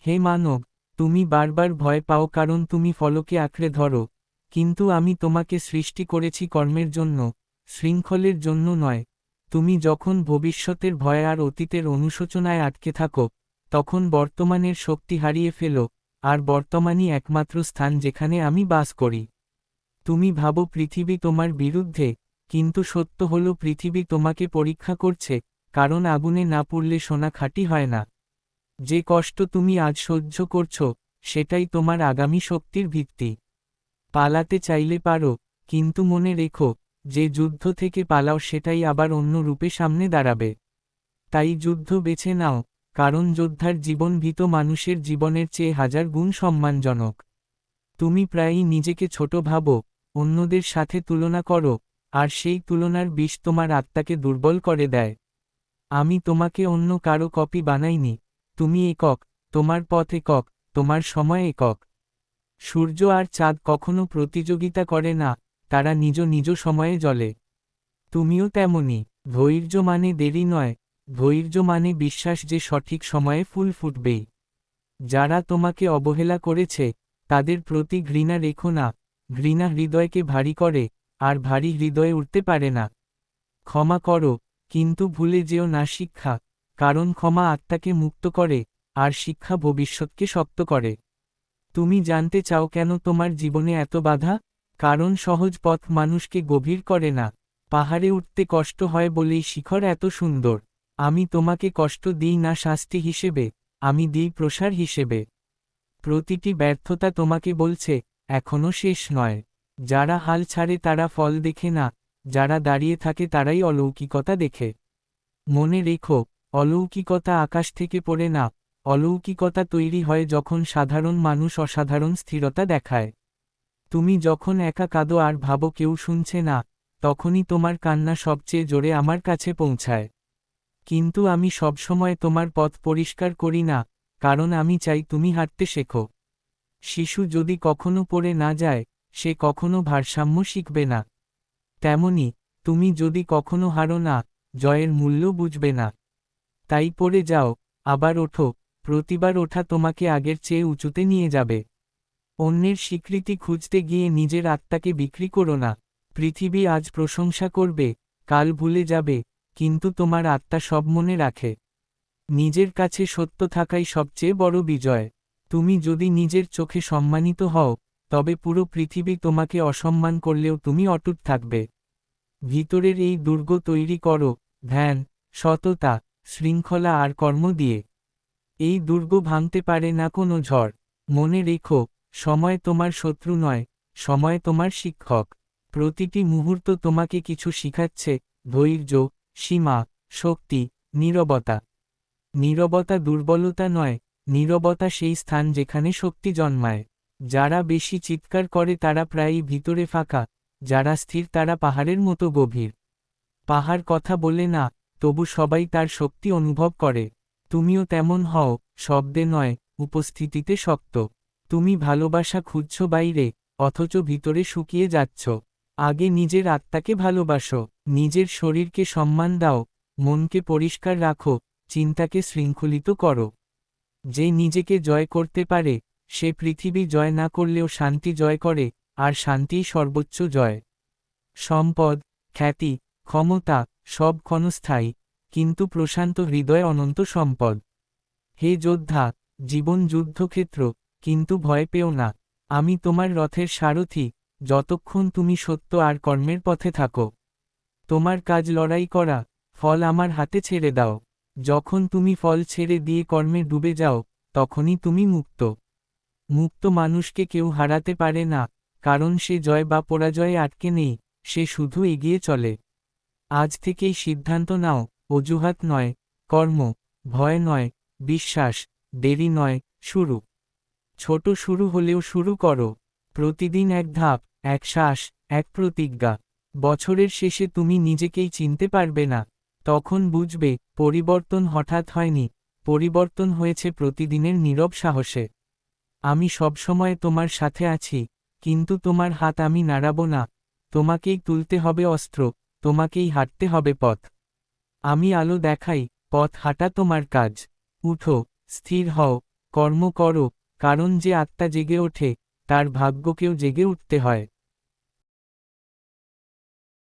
হে মানব, তুমি বারবার ভয় পাও কারণ তুমি ফলকে আঁকড়ে ধরো, কিন্তু আমি তোমাকে সৃষ্টি করেছি কর্মের জন্য, শৃঙ্খলের জন্য নয়। তুমি যখন ভবিষ্যতের ভয় আর অতীতের অনুশোচনায় আটকে থাকো, তখন বর্তমানের শক্তি হারিয়ে ফেলো, আর বর্তমানই একমাত্র স্থান যেখানে আমি বাস করি। তুমি ভাবো পৃথিবী তোমার বিরুদ্ধে, কিন্তু সত্য হলো পৃথিবী তোমাকে পরীক্ষা করছে, কারণ আগুনে না পুড়লে সোনা খাঁটি হয় না। যে কষ্ট তুমি আজ সহ্য করছো, সেটাই তোমার আগামী শক্তির ভিত্তি। পালাতে চাইলে পারো, কিন্তু মনে রেখো, যে যুদ্ধ থেকে পালাও সেটাই আবার অন্য রূপে সামনে দাঁড়াবে। তাই যুদ্ধ বেছে নাও, কারণ যোদ্ধার জীবন ভীত মানুষের জীবনের চেয়ে হাজার গুণ সম্মানজনক। তুমি প্রায়ই নিজেকে ছোট ভাবো, অন্যদের সাথে তুলনা করো, আর সেই তুলনার বিষ তোমার আত্মাকে দুর্বল করে দেয়। আমি তোমাকে অন্য কারো কপি বানাইনি। তুমি একক, তোমার পথ একক, তোমার সময় একক। সূর্য আর চাঁদ কখনো প্রতিযোগিতা করে না, তারা নিজ নিজ সময়ে জ্বলে। তুমিও তেমনি। ধৈর্য মানে দেরি নয়, ধৈর্য মানে বিশ্বাস যে সঠিক সময়ে ফুল ফুটবেই। যারা তোমাকে অবহেলা করেছে, তাদের প্রতি ঘৃণা রেখো না, ঘৃণা হৃদয়কে ভারী করে, আর ভারী হৃদয়ে উঠতে পারে না। ক্ষমা করো, কিন্তু ভুলে যেও না শিক্ষা, কারণ ক্ষমা আত্মাকে মুক্ত করে, আর শিক্ষা ভবিষ্যৎকে শক্ত করে। তুমি জানতে চাও কেন তোমার জীবনে এত বাধা? কারণ সহজ পথ মানুষকে গভীর করে না। পাহাড়ে উঠতে কষ্ট হয় বলেই শিখর এত সুন্দর। আমি তোমাকে কষ্ট দিই না শাস্তি হিসেবে, আমি দিই প্রসার হিসেবে। প্রতিটি ব্যর্থতা তোমাকে বলছে, এখনো শেষ নয়। যারা হাল ছাড়ে তারা ফল দেখে না, যারা দাঁড়িয়ে থাকে তারাই অলৌকিকতা দেখে। মনে রেখো, অলৌকিকতা আকাশ থেকে পড়ে না, অলৌকিকতা তৈরি হয় যখন সাধারণ মানুষ অসাধারণ স্থিরতা দেখায়। তুমি যখন একা কাঁদো আর ভাবো কেউ শুনছে না, তখনই তোমার কান্না সবচেয়ে জোরে আমার কাছে পৌঁছায়। কিন্তু আমি সবসময় তোমার পথ পরিষ্কার করি না, কারণ আমি চাই তুমি হাঁটতে শেখো। শিশু যদি কখনো পড়ে না যায়, সে কখনো ভারসাম্য শিখবে না। তেমনি, তুমি যদি কখনো হারো না, জয়ের মূল্য বুঝবে না। তাই পড়ে যাও, আবার ওঠো, প্রতিবার ওঠা তোমাকে আগের চেয়ে উঁচুতে নিয়ে যাবে। অন্যের স্বীকৃতি খুঁজতে গিয়ে নিজের আত্মাকে বিক্রি করো না। পৃথিবী আজ প্রশংসা করবে, কাল ভুলে যাবে, কিন্তু তোমার আত্মা সব মনে রাখে। নিজের কাছে সত্য থাকাই সবচেয়ে বড় বিজয়। তুমি যদি নিজের চোখে সম্মানিত হও, তবে পুরো পৃথিবী তোমাকে অসম্মান করলেও তুমি অটুট থাকবে। ভিতরের এই দুর্গ তৈরি করো, ধ্যান, সততা, শৃঙ্খলা আর কর্ম দিয়ে। এই দুর্গ ভাঙতে পারে না কোনো ঝড়। মনে রেখো, সময় তোমার শত্রু নয়, সময় তোমার শিক্ষক। প্রতিটি মুহূর্ত তোমাকে কিছু শিখাচ্ছে, ধৈর্য, সীমা, শক্তি, নীরবতা। নীরবতা দুর্বলতা নয়, নীরবতা সেই স্থান যেখানে শক্তি জন্মায়। যারা বেশি চিৎকার করে তারা প্রায়ই ভিতরে ফাঁকা, যারা স্থির তারা পাহাড়ের মতো গভীর। পাহাড় কথা বলে না, তবু সবাই তার শক্তি অনুভব করে। তুমিও তেমন হও, শব্দে নয়, উপস্থিতিতে শক্ত। তুমি ভালোবাসা খুঁজছ বাইরে, অথচ ভিতরে শুকিয়ে যাচ্ছ। আগে নিজের আত্মাকে ভালোবাসো, নিজের শরীরকে সম্মান দাও, মনকে পরিষ্কার রাখো, চিন্তাকে শৃঙ্খলিত করো। যে নিজেকে জয় করতে পারে, সে পৃথিবী জয় না করলেও শান্তি জয় করে, আর শান্তিই সর্বোচ্চ জয়। সম্পদ, খ্যাতি, ক্ষমতা, সব ক্ষণস্থায়ী, কিন্তু প্রশান্ত হৃদয় অনন্ত সম্পদ। হে যোদ্ধা, জীবন যুদ্ধক্ষেত্র, কিন্তু ভয় পেও না। আমি তোমার রথের সারথি, যতক্ষণ তুমি সত্য আর কর্মের পথে থাকো। তোমার কাজ লড়াই করা, ফল আমার হাতে ছেড়ে দাও। যখন তুমি ফল ছেড়ে দিয়ে কর্মে ডুবে যাও, তখনই তুমি মুক্ত। মুক্ত মানুষকে কেউ হারাতে পারে না, কারণ সে জয় বা পরাজয়ে আটকে নেই, সে শুধু এগিয়ে চলে। আজ থেকেই সিদ্ধান্ত নাও, অজুহাত নয়, কর্ম, ভয় নয়, বিশ্বাস, দেরি নয়, শুরু। ছোট শুরু হলেও শুরু করো। প্রতিদিন এক ধাপ, এক শ্বাস, এক প্রতিজ্ঞা। বছরের শেষে তুমি নিজেকেই চিনতে পারবে না। তখন বুঝবে, পরিবর্তন হঠাৎ হয়নি, পরিবর্তন হয়েছে প্রতিদিনের নীরব সাহসে। আমি সবসময় তোমার সাথে আছি, কিন্তু তোমার হাত আমি নাড়াবো না। তোমাকেই তুলতে হবে অস্ত্র, তোমাকেই হাঁটতে হবে পথ। আমি আলো দেখাই, পথ হাঁটা তোমার কাজ। উঠো, স্থির হও, কর্ম করো, কারণ যে আত্মা জেগে ওঠে, তার ভাগ্যকেও জেগে উঠতে হয়।